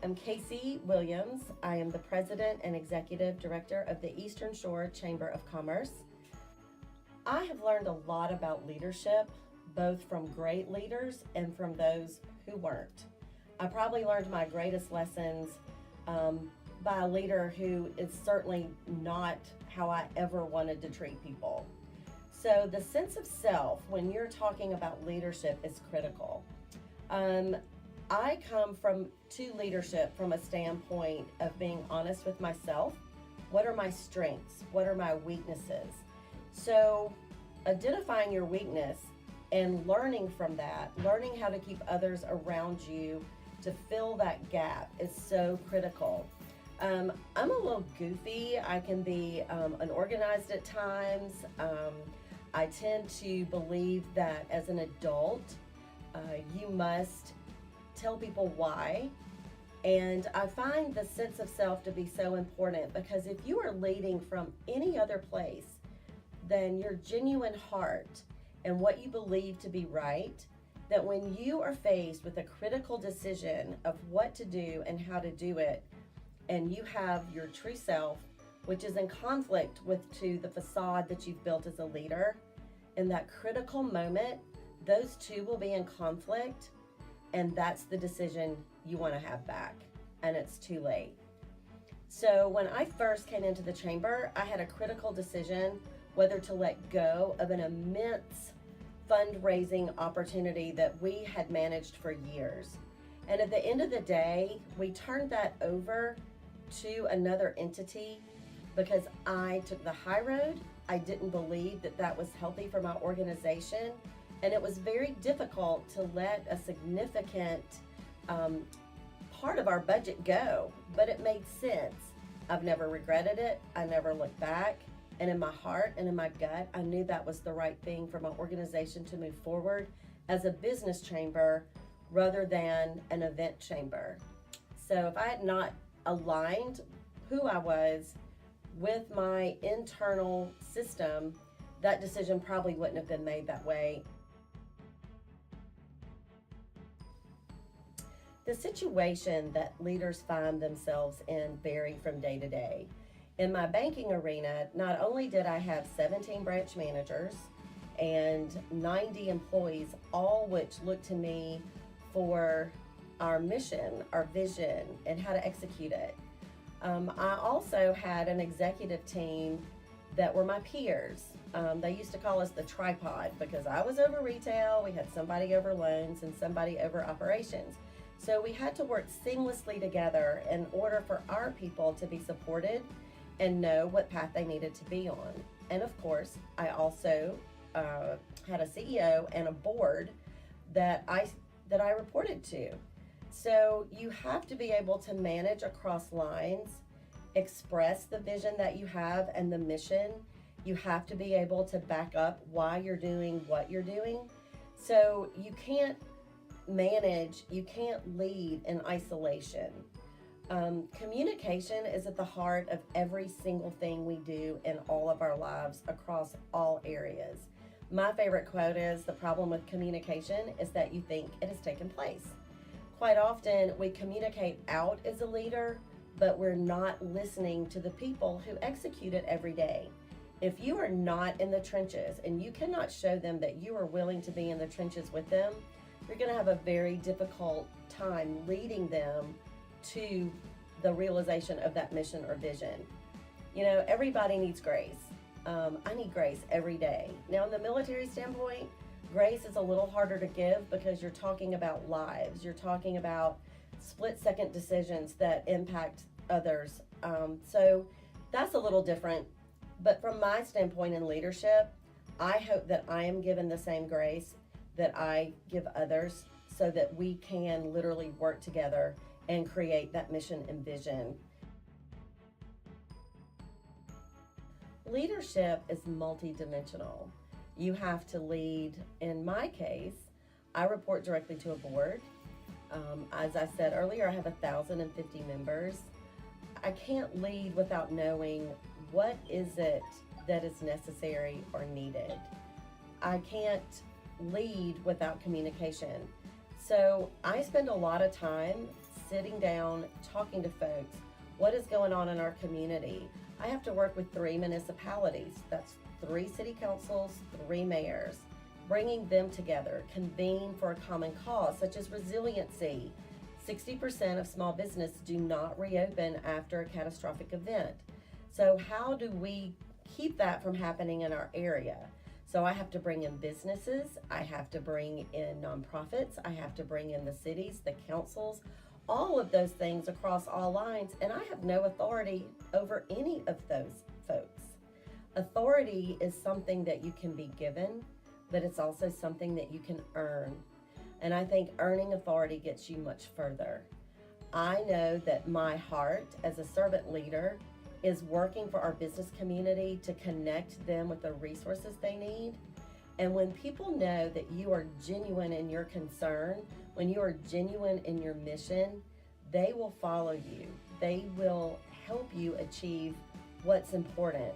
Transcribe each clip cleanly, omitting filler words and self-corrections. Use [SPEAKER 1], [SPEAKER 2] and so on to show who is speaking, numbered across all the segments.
[SPEAKER 1] I'm Casey Williams. I am the President and Executive Director of the Eastern Shore Chamber of Commerce. I have learned a lot about leadership, both from great leaders and from those who weren't. I probably learned my greatest lessons by a leader who is certainly not how I ever wanted to treat people. So the sense of self, when you're talking about leadership, is critical. I come to leadership from a standpoint of being honest with myself. What are my strengths? What are my weaknesses? So identifying your weakness and learning from that, learning how to keep others around you to fill that gap is so critical. I'm a little goofy. I can be unorganized at times. I tend to believe that as an adult, you must tell people why. And I find the sense of self to be so important, because if you are leading from any other place than your genuine heart and what you believe to be right, that when you are faced with a critical decision of what to do and how to do it, and you have your true self, which is in conflict with the facade that you've built as a leader, in that critical moment, those two will be in conflict, and that's the decision you want to have back, and it's too late. So when I first came into the chamber, I had a critical decision whether to let go of an immense fundraising opportunity that we had managed for years. And at the end of the day, we turned that over to another entity because I took the high road. I didn't believe that that was healthy for my organization. And it was very difficult to let a significant part of our budget go, but it made sense. I've never regretted it. I never looked back. And in my heart and in my gut, I knew that was the right thing for my organization to move forward as a business chamber rather than an event chamber. So if I had not aligned who I was with my internal system, that decision probably wouldn't have been made that way. The situation that leaders find themselves in vary from day to day. In my banking arena, not only did I have 17 branch managers and 90 employees, all which looked to me for our mission, our vision, and how to execute it. I also had an executive team that were my peers. They used to call us the tripod because I was over retail, we had somebody over loans, and somebody over operations. So we had to work seamlessly together in order for our people to be supported and know what path they needed to be on. And of course, I also had a CEO and a board that I reported to. So you have to be able to manage across lines, express the vision that you have and the mission. You have to be able to back up why you're doing what you're doing. So you can't manage, you can't lead in isolation. Communication is at the heart of every single thing we do in all of our lives across all areas. My favorite quote is, "The problem with communication is that you think it has taken place." Quite often we communicate out as a leader, but we're not listening to the people who execute it every day. If you are not in the trenches and you cannot show them that you are willing to be in the trenches with them, you're going to have a very difficult time leading them to the realization of that mission or vision. You know, everybody needs grace. I need grace every day. Now, in the military standpoint, grace is a little harder to give because you're talking about lives. You're talking about split-second decisions that impact others. So that's a little different. But from my standpoint in leadership, I hope that I am given the same grace that I give others so that we can literally work together and create that mission and vision. Leadership is multidimensional. You have to lead. In my case, I report directly to a board. As I said earlier, I have 1,050 members. I can't lead without knowing what is it that is necessary or needed. I can't lead without communication. So I spend a lot of time sitting down, talking to folks. What is going on in our community? I have to work with 3 municipalities. That's 3 city councils, 3 mayors. Bringing them together, convene for a common cause, such as resiliency. 60% of small business do not reopen after a catastrophic event. So how do we keep that from happening in our area? So I have to bring in businesses, I have to bring in nonprofits, I have to bring in the cities, the councils, all of those things across all lines, and I have no authority over any of those folks. Authority is something that you can be given, but it's also something that you can earn. And I think earning authority gets you much further. I know that my heart as a servant leader is working for our business community to connect them with the resources they need. And when people know that you are genuine in your concern, when you are genuine in your mission, they will follow you. They will help you achieve what's important.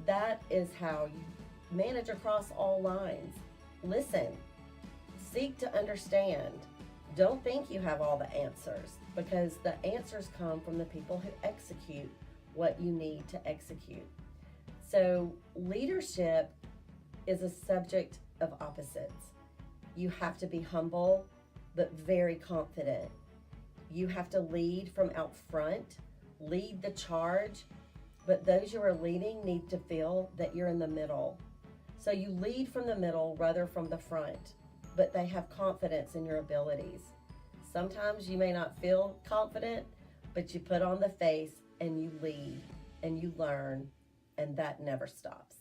[SPEAKER 1] That is how you manage across all lines. Listen, seek to understand. Don't think you have all the answers, because the answers come from the people who execute what you need to execute. So leadership is a subject of opposites. You have to be humble, but very confident. You have to lead from out front, lead the charge, but those you are leading need to feel that you're in the middle. So you lead from the middle rather from the front, but they have confidence in your abilities. Sometimes you may not feel confident, but you put on the face and you lead and you learn, and that never stops.